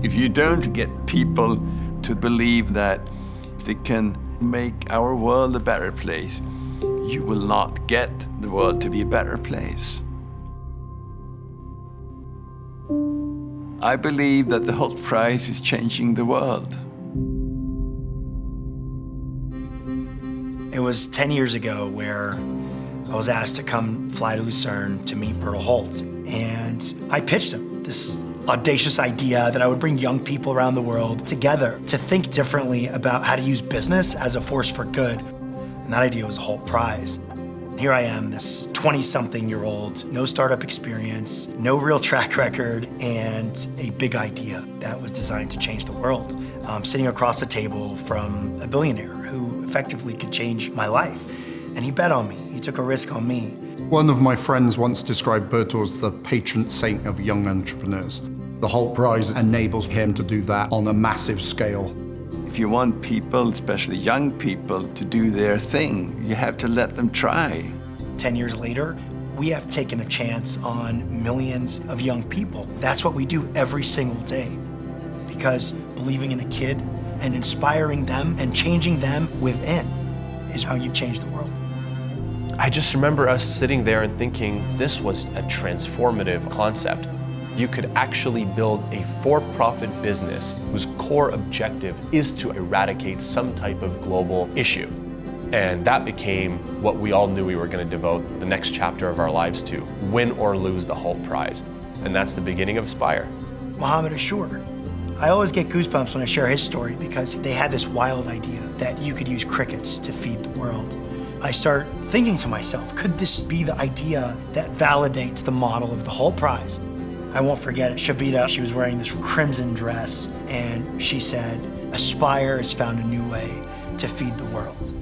If you don't get people to believe that if they can make our world a better place, you will not get the world to be a better place. I believe that the Hult Prize is changing the world. It was 10 years ago where I was asked to come fly to Lucerne to meet Bertil Hult. And I pitched him this audacious idea that I would bring young people around the world together to think differently about how to use business as a force for good. And that idea was the Hult Prize. Here I am, this 20-something-year-old, no startup experience, no real track record, and a big idea that was designed to change the world. Sitting across the table from a billionaire who effectively could change my life. And he bet on me. He took a risk on me. One of my friends once described Bertil as the patron saint of young entrepreneurs. The Hult Prize enables him to do that on a massive scale. If you want people, especially young people, to do their thing, you have to let them try. 10 years later, we have taken a chance on millions of young people. That's what we do every single day. Because believing in a kid and inspiring them and changing them within is how you change the world. I just remember us sitting there and thinking this was a transformative concept. You could actually build a for-profit business whose core objective is to eradicate some type of global issue. And that became what we all knew we were going to devote the next chapter of our lives to, win or lose the Hult Prize. And that's the beginning of Aspire. Mohammed Ashkar. I always get goosebumps when I share his story because they had this wild idea that you could use crickets to feed the world. I start thinking to myself, could this be the idea that validates the model of the Hult Prize? I won't forget it. Shabita, she was wearing this crimson dress, and she said, Aspire has found a new way to feed the world.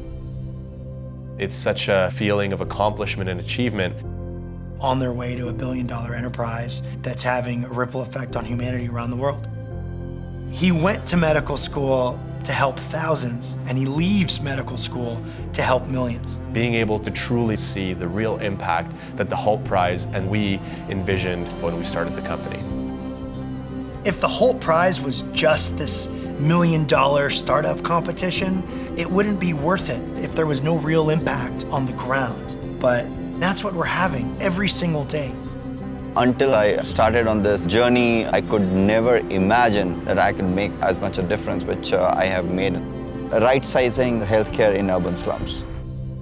It's such a feeling of accomplishment and achievement. On their way to a billion-dollar enterprise that's having a ripple effect on humanity around the world. He went to medical school to help thousands, and he leaves medical school to help millions. Being able to truly see the real impact that the Hult Prize and we envisioned when we started the company. If the Hult Prize was just this $1 million startup competition, it wouldn't be worth it if there was no real impact on the ground. But that's what we're having every single day. Until I started on this journey, I could never imagine that I could make as much a difference, which I have made. Right-sizing healthcare in urban slums.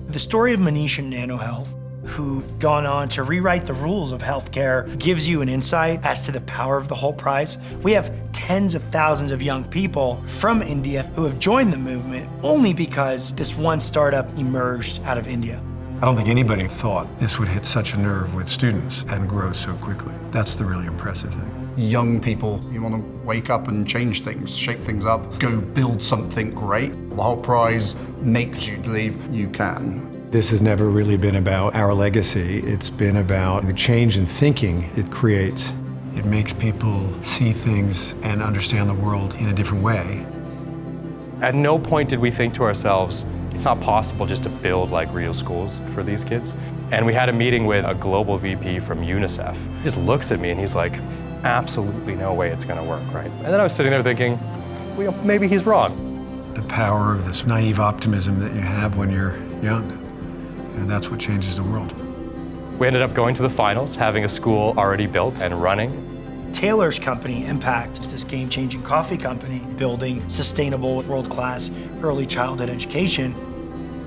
The story of Manish and Nano Health, who've gone on to rewrite the rules of healthcare, gives you an insight as to the power of the Hult Prize. We have tens of thousands of young people from India who have joined the movement only because this one startup emerged out of India. I don't think anybody thought this would hit such a nerve with students and grow so quickly. That's the really impressive thing. Young people, you want to wake up and change things, shake things up, go build something great. The Hult Prize makes you believe you can. This has never really been about our legacy. It's been about the change in thinking it creates. It makes people see things and understand the world in a different way. At no point did we think to ourselves, it's not possible just to build like real schools for these kids. And we had a meeting with a global VP from UNICEF. He just looks at me and he's like, absolutely no way it's gonna work, right? And then I was sitting there thinking, well, maybe he's wrong. The power of this naive optimism that you have when you're young, and that's what changes the world. We ended up going to the finals, having a school already built and running. Taylor's company, Impact, is this game-changing coffee company building sustainable, world-class early childhood education.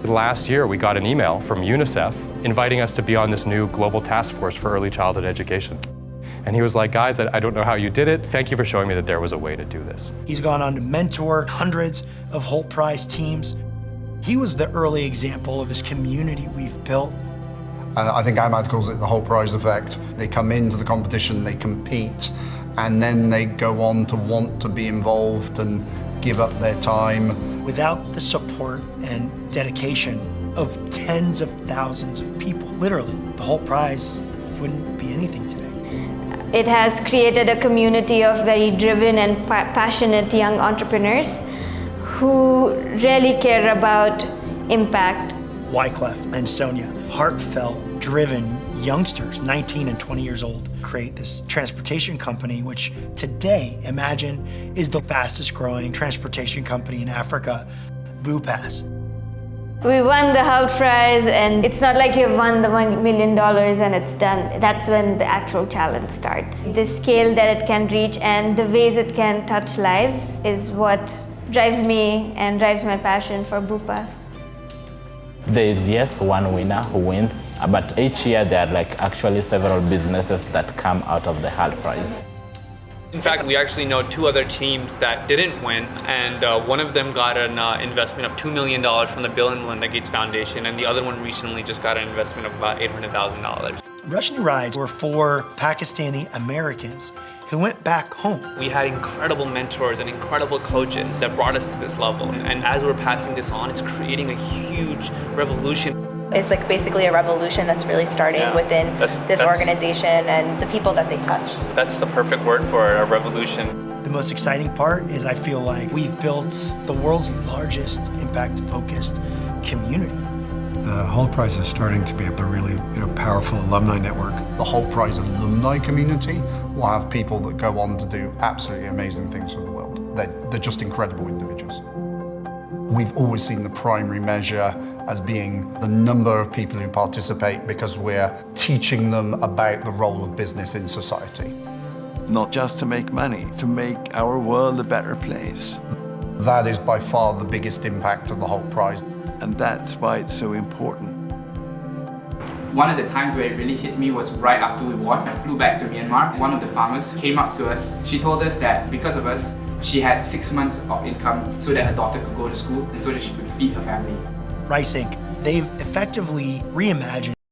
Last year, we got an email from UNICEF inviting us to be on this new global task force for early childhood education. And he was like, guys, I don't know how you did it. Thank you for showing me that there was a way to do this. He's gone on to mentor hundreds of Hult Prize teams. He was the early example of this community we've built. I think Ahmad calls it the Hult Prize effect. They come into the competition, they compete, and then they go on to want to be involved and give up their time. Without the support and dedication of tens of thousands of people, literally, the Hult Prize wouldn't be anything today. It has created a community of very driven and passionate young entrepreneurs who really care about impact. Wyclef and Sonia, heartfelt, driven youngsters, 19 and 20 years old, create this transportation company, which today, imagine, is the fastest growing transportation company in Africa, Bupass. We won the Hult Prize, and it's not like you've won the $1 million and it's done. That's when the actual challenge starts. The scale that it can reach and the ways it can touch lives is what drives me and drives my passion for Bupass. There is, yes, one winner who wins, but each year there are actually several businesses that come out of the Hult Prize. In fact, we actually know 2 other teams that didn't win, and one of them got an investment of $2 million from the Bill and Melinda Gates Foundation, and the other one recently just got an investment of about $800,000. Russian Rides were for Pakistani Americans who went back home. We had incredible mentors and incredible coaches that brought us to this level, and as we're passing this on, it's creating a huge revolution. It's like basically a revolution that's really starting within this organization and the people that they touch. That's the perfect word for it, a revolution. The most exciting part is I feel like we've built the world's largest impact-focused community. The Hult Prize is starting to be a really powerful alumni network. The Hult Prize alumni community will have people that go on to do absolutely amazing things for the world. They're just incredible individuals. We've always seen the primary measure as being the number of people who participate because we're teaching them about the role of business in society. Not just to make money, to make our world a better place. That is by far the biggest impact of the Hult Prize. And that's why it's so important. One of the times where it really hit me was right after we won. I flew back to Myanmar. One of the farmers came up to us. She told us that because of us, she had 6 months of income so that her daughter could go to school and so that she could feed her family. Rice Inc., they've effectively reimagined